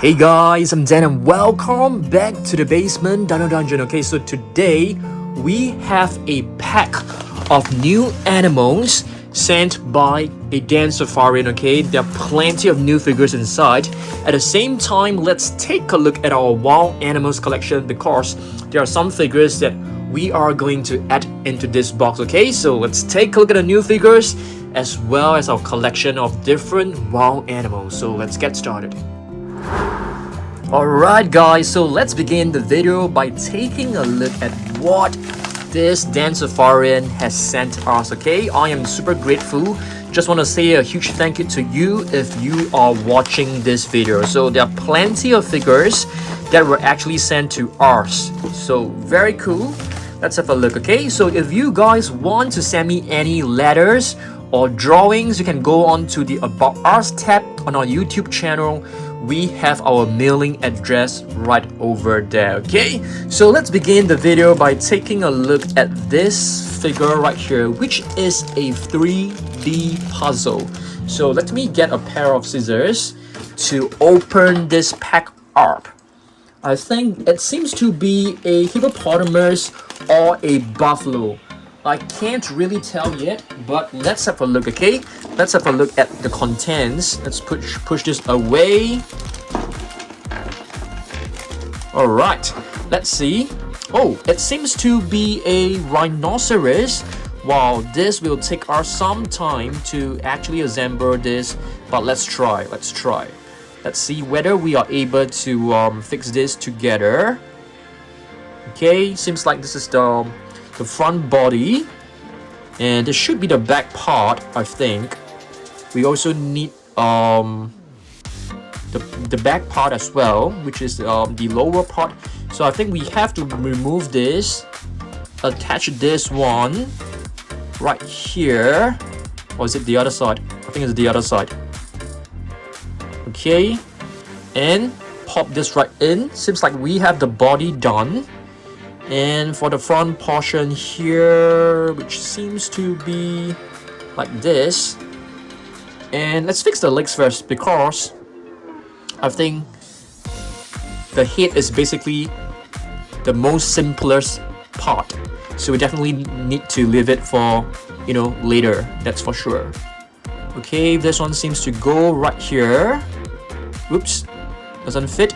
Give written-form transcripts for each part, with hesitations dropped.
Hey guys, I'm Dan and welcome back to the basement Dino Dungeon. Okay, so today we have a pack of new animals sent by a Dan Tamarin. Okay, there are plenty of new figures inside. At the same time, let's take a look at our wild animals collection because there are some figures that we are going to add into this box. Okay, so let's take a look at the new figures as well as our collection of different wild animals. So let's get started. Alright guys, so let's begin the video by taking a look at what this Dan Tamarin has sent us. Okay, I am super grateful. Just want to say a huge thank you to you if you are watching this video. So there are plenty of figures that were actually sent to us, so very cool. Let's have a look. Okay, so if you guys want to send me any letters or drawings, you can go on to the About Us tab on our YouTube channel. We have our mailing address right over there. Okay, so let's begin the video by taking a look at this figure right here, which is a 3D puzzle. So let me get a pair of scissors to open this pack up. I think it seems to be a hippopotamus or a buffalo. I can't really tell yet, but let's have a look. Okay, let's have a look at the contents. Let's push this away. All right, let's see. Oh, it seems to be a rhinoceros. Wow, this will take us some time to actually assemble this, but let's try. Let's see whether we are able to fix this together. Okay, seems like this is the front body, and this should be the back part. I think we also need the back part as well, which is the lower part. So I think we have to remove this, attach this one right here, or is it the other side? I think it's the other side. Okay, and pop this right in. Seems like we have the body done. And for the front portion here, which seems to be like this, and let's fix the legs first because I think the head is basically the most simplest part, so we definitely need to leave it for later, that's for sure. Okay, this one seems to go right here. Oops, doesn't fit.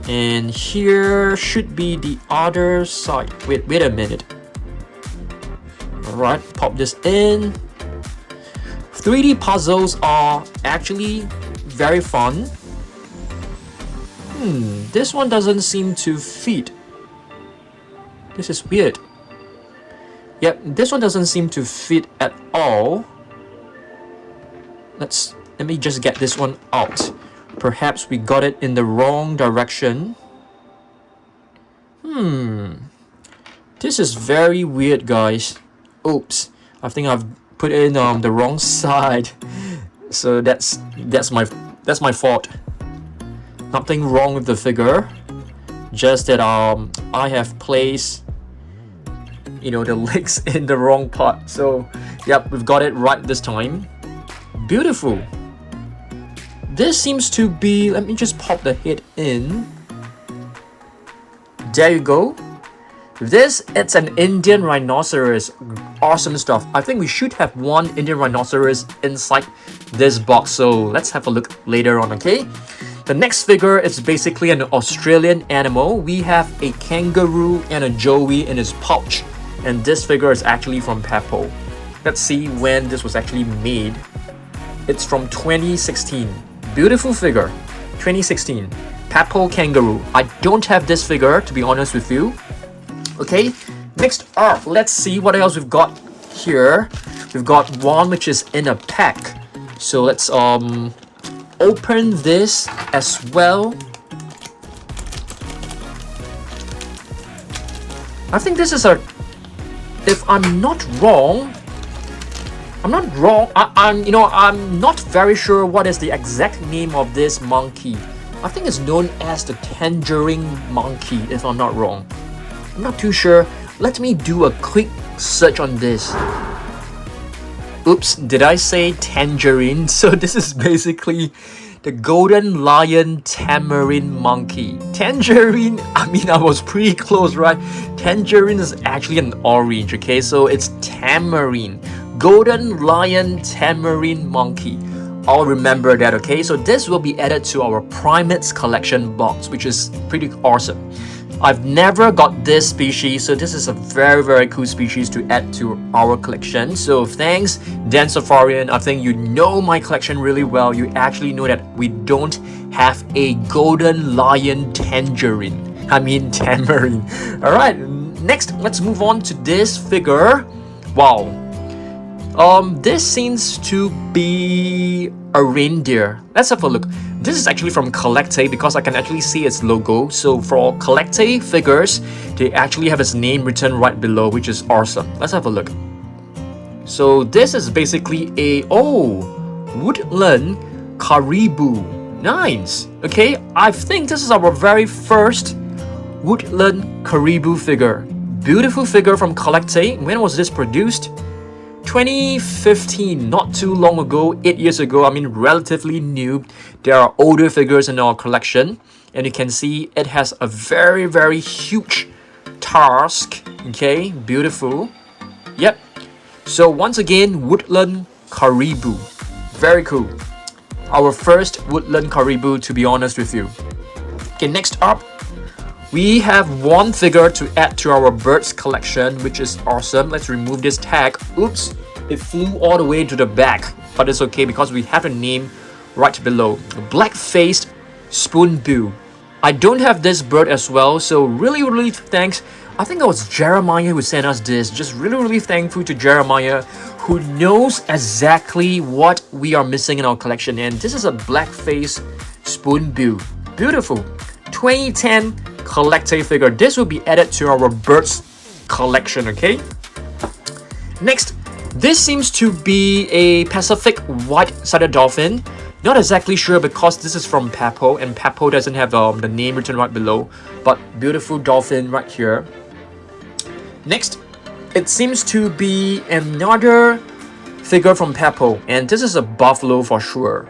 And here should be the other side. Wait a minute. Alright, pop this in. 3D puzzles are actually very fun. This one doesn't seem to fit. This is weird. Yep, this one doesn't seem to fit at all. Let me just get this one out. Perhaps we got it in the wrong direction. This is very weird, guys. Oops, I think I've put it in the wrong side. So that's my fault. Nothing wrong with the figure. Just that I have placed the legs in the wrong part. So yep, we've got it right this time. Beautiful. This seems to be, let me just pop the head in. There you go. This, it's an Indian rhinoceros. Awesome stuff. I think we should have one Indian rhinoceros inside this box. So let's have a look later on, okay? The next figure is basically an Australian animal. We have a kangaroo and a joey in his pouch. And this figure is actually from Peppo. Let's see when this was actually made. It's from 2016. Beautiful figure, 2016, Peppo Kangaroo. I don't have this figure, to be honest with you. Okay, next up, let's see what else we've got here. We've got one which is in a pack. So let's open this as well. I think this is if I'm not wrong, I'm not very sure what is the exact name of this monkey. I think it's known as the tangerine monkey, if I'm not wrong. I'm not too sure. Let me do a quick search on this. Oops, did I say tangerine? So this is basically the golden lion tamarin monkey. Tangerine, I mean, I was pretty close, right? Tangerine is actually an orange, okay? So it's tamarin. Golden lion tamarin monkey. I'll remember that, okay? So this will be added to our primates collection box, which is pretty awesome. I've never got this species, so this is a very cool species to add to our collection. So thanks, Dan Safarian. I think you know my collection really well. You actually know that we don't have a golden lion tangerine. I mean tamarin. Alright, next let's move on to this figure. Wow. This seems to be a reindeer. Let's have a look. This is actually from Collecte because I can actually see its logo. So for Collecte figures, they actually have its name written right below, which is awesome. Let's have a look. So this is basically a woodland Caribou. Nice. Okay, I think this is our very first woodland Caribou figure. Beautiful figure from Collecte. When was this produced? 2015, not too long ago, 8 years ago. I mean, relatively new. There are older figures in our collection, and you can see it has a very huge tusk. Okay, beautiful. Yep. So once again, woodland Caribou. Very cool. Our first woodland Caribou, to be honest with you. Okay, next up, we have one figure to add to our birds collection, which is awesome. Let's remove this tag. Oops, it flew all the way to the back, but it's okay because we have a name right below. Black-faced spoonbill. I don't have this bird as well, so really thanks. I think it was Jeremiah who sent us this. Just really thankful to Jeremiah, who knows exactly what we are missing in our collection. And this is a black-faced spoonbill. Beautiful. 2010 Collecte figure. This will be added to our birds collection, okay? Next, this seems to be a Pacific white-sided dolphin. Not exactly sure because this is from Papo, and Papo doesn't have the name written right below, but beautiful dolphin right here. Next, it seems to be another figure from Papo, and this is a buffalo for sure.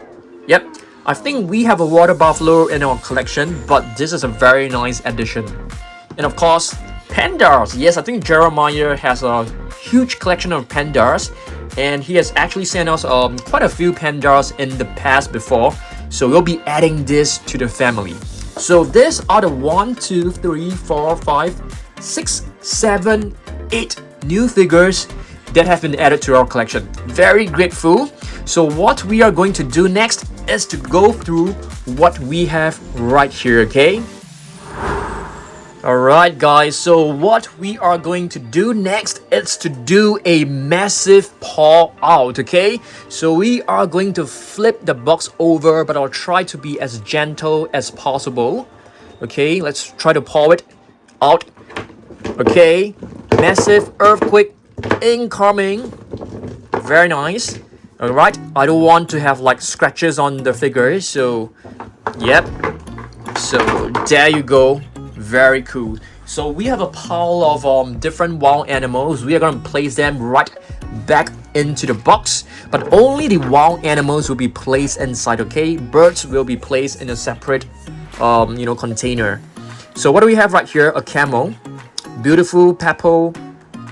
Yep. I think we have a water buffalo in our collection, but this is a very nice addition. And of course, pandas. Yes, I think Jeremiah has a huge collection of pandas, and he has actually sent us quite a few pandas in the past before. So we'll be adding this to the family. So these are the 1, 2, 3, 4, 5, 6, 7, 8 new figures that have been added to our collection. Very grateful. So what we are going to do next is to go through what we have right here, okay? Alright guys, so what we are going to do next is to do a massive pour out, okay? So we are going to flip the box over, but I'll try to be as gentle as possible. Okay, let's try to pour it out. Okay, massive earthquake incoming. Very nice. Alright, I don't want to have like scratches on the figure, so yep. So there you go. Very cool. So we have a pile of different wild animals. We are going to place them right back into the box, but only the wild animals will be placed inside, okay? Birds will be placed in a separate container. So what do we have right here? A camel. Beautiful Papo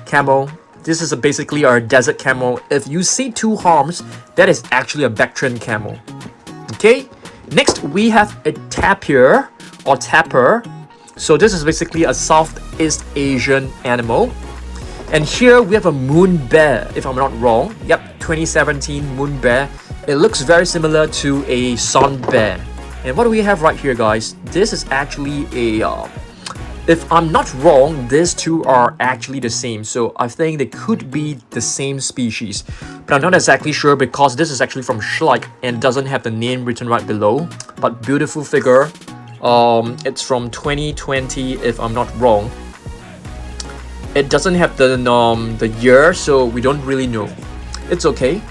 camel. This is basically our desert camel. If you see two arms, that is actually a Bactrian camel. Okay, next we have a tapir or tapir. So this is basically a Southeast Asian animal. And here we have a moon bear, if I'm not wrong. Yep, 2017 moon bear. It looks very similar to a sun bear. And what do we have right here, guys? This is actually a if I'm not wrong, these two are actually the same. So I think they could be the same species. But I'm not exactly sure because this is actually from Schleich and doesn't have the name written right below. But beautiful figure. It's from 2020 if I'm not wrong. It doesn't have the year, so we don't really know. It's okay.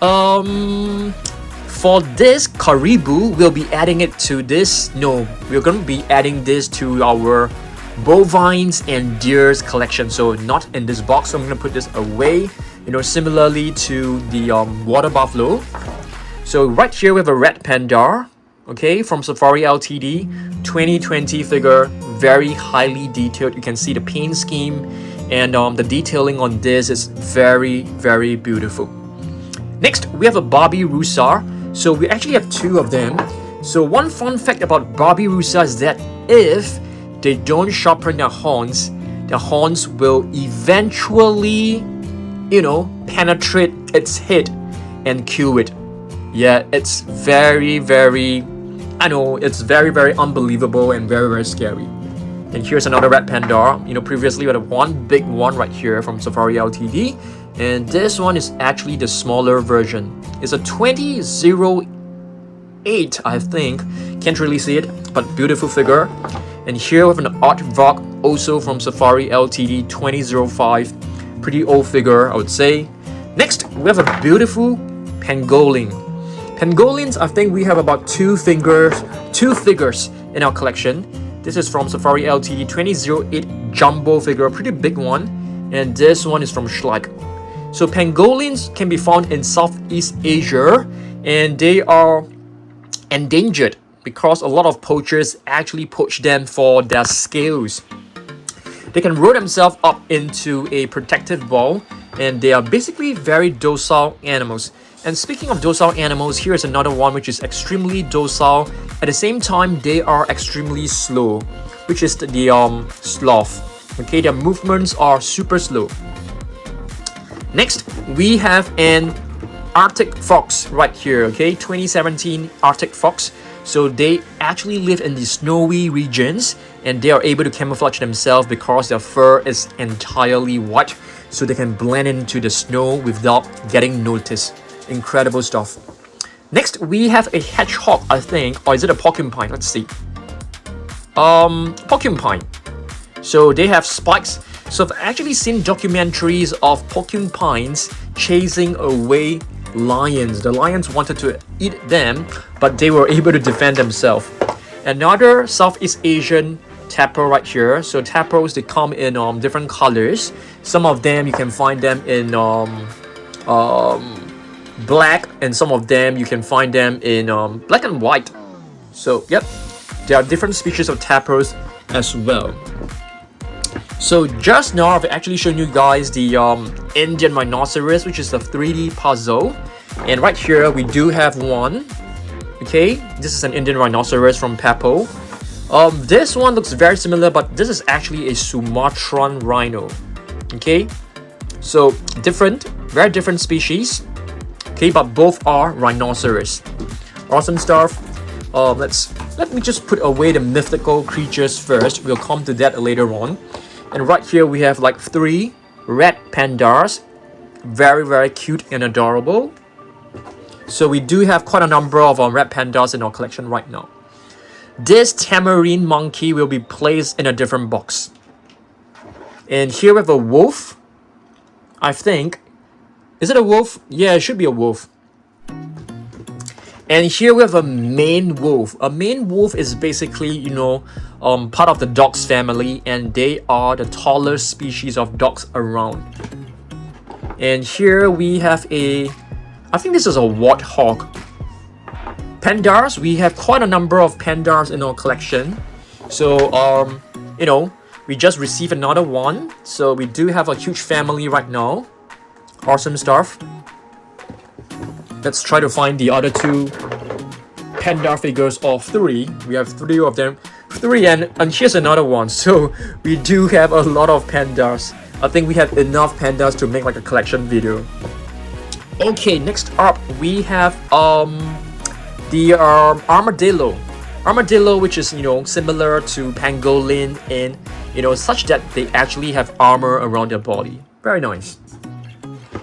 For this Caribou, we'll be adding it to this. No, we're going to be adding this to our bovines and deers collection. So not in this box. So I'm going to put this away. Similarly to the water buffalo. So right here we have a red panda, okay, from Safari Ltd, 2020 figure, very highly detailed. You can see the paint scheme and the detailing on this is very, very beautiful. Next, we have a Barbie Rusa. So we actually have two of them. So one fun fact about Barbie Rusa is that if they don't sharpen their horns will eventually, penetrate its head and kill it. Yeah, it's very, very, it's very, very unbelievable and very, very scary. And here's another red panda. Previously we had one big one right here from Safari Ltd. And this one is actually the smaller version. It's a 2008, I think. Can't really see it, but beautiful figure. And here we have an artwork also from Safari Ltd 2005. Pretty old figure, I would say. Next, we have a beautiful pangolin. Pangolins, I think we have about two figures in our collection. This is from Safari Ltd 2008 jumbo figure, pretty big one. And this one is from Schleich. So pangolins can be found in Southeast Asia, and they are endangered because a lot of poachers actually poach them for their scales. They can roll themselves up into a protective ball, and they are basically very docile animals. And speaking of docile animals, here's another one which is extremely docile. At the same time, they are extremely slow, which is the sloth. Okay, their movements are super slow. Next, we have an Arctic fox right here, okay, 2017 Arctic fox. So they actually live in the snowy regions and they are able to camouflage themselves because their fur is entirely white, so they can blend into the snow without getting noticed. Incredible stuff. Next, we have a hedgehog, I think, or is it a porcupine? Let's see. Porcupine. So they have spikes. So I've actually seen documentaries of porcupines chasing away lions. The lions wanted to eat them, but they were able to defend themselves. Another Southeast Asian tapir right here. So tapirs, they come in different colors. Some of them you can find them in black, and some of them you can find them in black and white. So yep, there are different species of tapirs as well. So just now I've actually shown you guys the Indian Rhinoceros, which is a 3D puzzle. And right here we do have one. Okay, this is an Indian Rhinoceros from Peppo. This one looks very similar, but this is actually a Sumatran Rhino. Okay, so different, very different species. Okay, but both are rhinoceros. Awesome stuff. Let me just put away the mythical creatures first. We'll come to that later on. And right here we have like 3 red pandas. Very, very cute and adorable. So we do have quite a number of red pandas in our collection right now. This Tamarin monkey will be placed in a different box. And here we have a wolf, I think. Is it a wolf? Yeah, it should be a wolf. And here we have a Maine wolf. A Maine wolf is basically, part of the dogs family, and they are the tallest species of dogs around. And here we have I think this is a warthog. Pandas, we have quite a number of pandas in our collection. So, we just received another one. So we do have a huge family right now. Awesome stuff. Let's try to find the other 2 panda figures of 3. We have 3 of them. 3 and here's another one. So we do have a lot of pandas. I think we have enough pandas to make like a collection video. Okay, next up we have the armadillo. Armadillo, which is similar to pangolin and such that they actually have armor around their body. Very nice.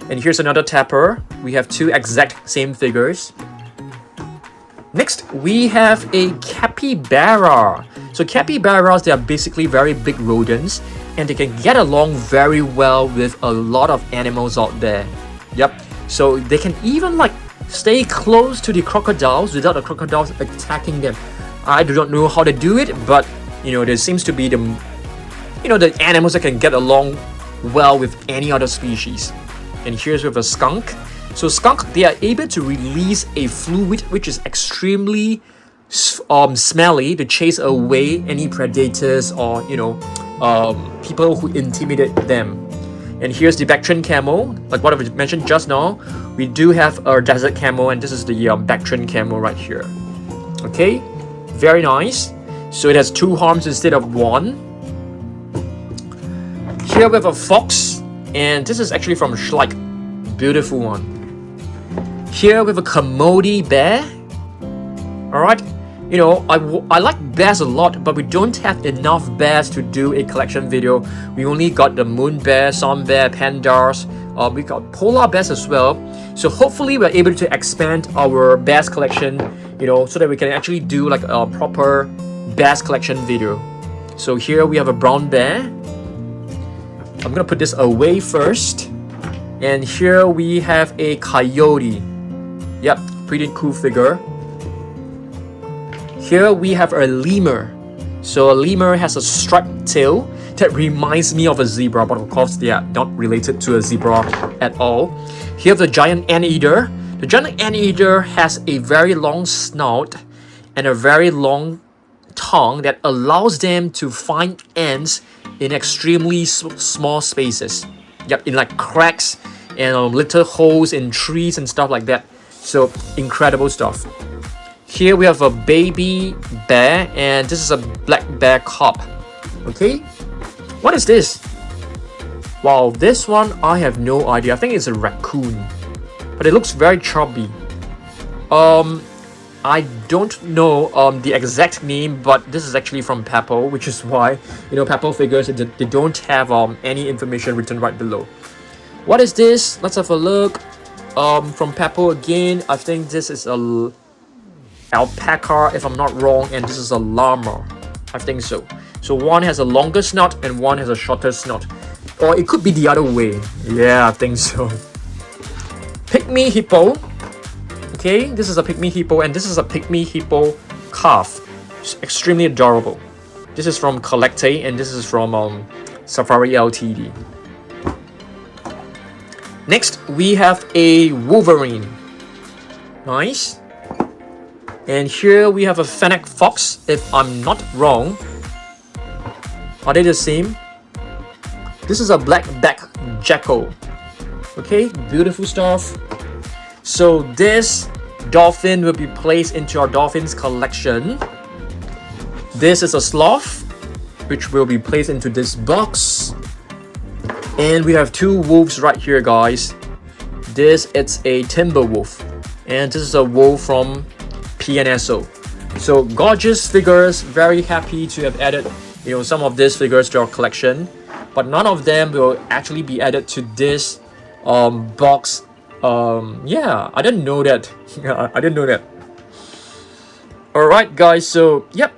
And here's another tapir. We have 2 exact same figures. Next, we have a capybara. So capybaras, they are basically very big rodents, and they can get along very well with a lot of animals out there. Yep. So they can even stay close to the crocodiles without the crocodiles attacking them. I do not know how they do it, but there seems to be the animals that can get along well with any other species. And here's with a skunk. So skunk, they are able to release a fluid which is extremely smelly to chase away any predators or people who intimidate them. And here's the Bactrian camel, like what I mentioned just now. We do have our desert camel, and this is the Bactrian camel right here. Okay, very nice. So it has 2 arms instead of 1. Here we have a fox, and this is actually from Schleich. Beautiful one. Here we have a Komodo bear. Alright, I like bears a lot, but we don't have enough bears to do a collection video. We only got the moon bear, sun bear, pandas. We got polar bears as well. So hopefully we're able to expand our bears collection, so that we can actually do like a proper bears collection video. So here we have a brown bear. I'm gonna put this away first. And here we have a coyote. Yep, pretty cool figure. Here we have a lemur. So a lemur has a striped tail that reminds me of a zebra, but of course they are not related to a zebra at all. Here the giant anteater. The giant anteater has a very long snout and a very long tongue that allows them to find ants in extremely small spaces. Yep, in like cracks and little holes in trees and stuff like that. So incredible stuff. Here we have a baby bear, and this is a black bear cub. Okay, what is this? Wow, this one I have no idea. I think it's a raccoon, but it looks very chubby. I don't know the exact name, but this is actually from Peppo, which is why Peppo figures they don't have any information written right below. What is this? Let's have a look. From Peppo again. I think this is a alpaca, if I'm not wrong, and this is a llama. I think so. So one has a longer snout and one has a shorter snout, or it could be the other way. Yeah, I think so. Pygmy hippo. Okay, this is a pygmy hippo, and this is a pygmy hippo calf. It's extremely adorable. This is from Collecte, and this is from Safari Ltd. Next, we have a wolverine. Nice. And here we have a fennec fox, if I'm not wrong. Are they the same? This is a black-backed jackal. Okay, beautiful stuff. So this dolphin will be placed into our dolphins collection. This is a sloth, which will be placed into this box. And we have 2 wolves right here, guys. This is a timber wolf, and this is a wolf from PNSO. So gorgeous figures. Very happy to have added some of these figures to our collection, but none of them will actually be added to this box. Yeah, I didn't know that. I didn't know that. Alright guys, so yep,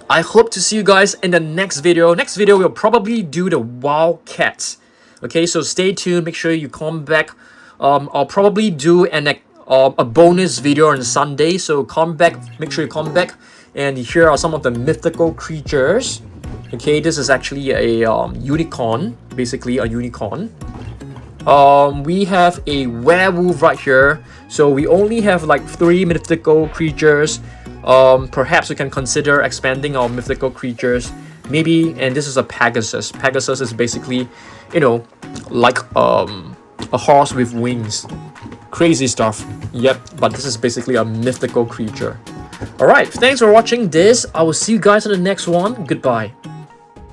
I hope to see you guys in the next video. Next video we'll probably do the wildcats. Okay, so stay tuned, make sure you come back. I'll probably do a bonus video on Sunday, so come back, make sure you come back. And here are some of the mythical creatures. Okay, this is actually a unicorn, basically a unicorn. We have a werewolf right here. So we only have like 3 mythical creatures. Perhaps we can consider expanding our mythical creatures. Maybe, and this is a Pegasus. Pegasus is basically, like a horse with wings. Crazy stuff. Yep, but this is basically a mythical creature. Alright, thanks for watching this. I will see you guys in the next one. Goodbye.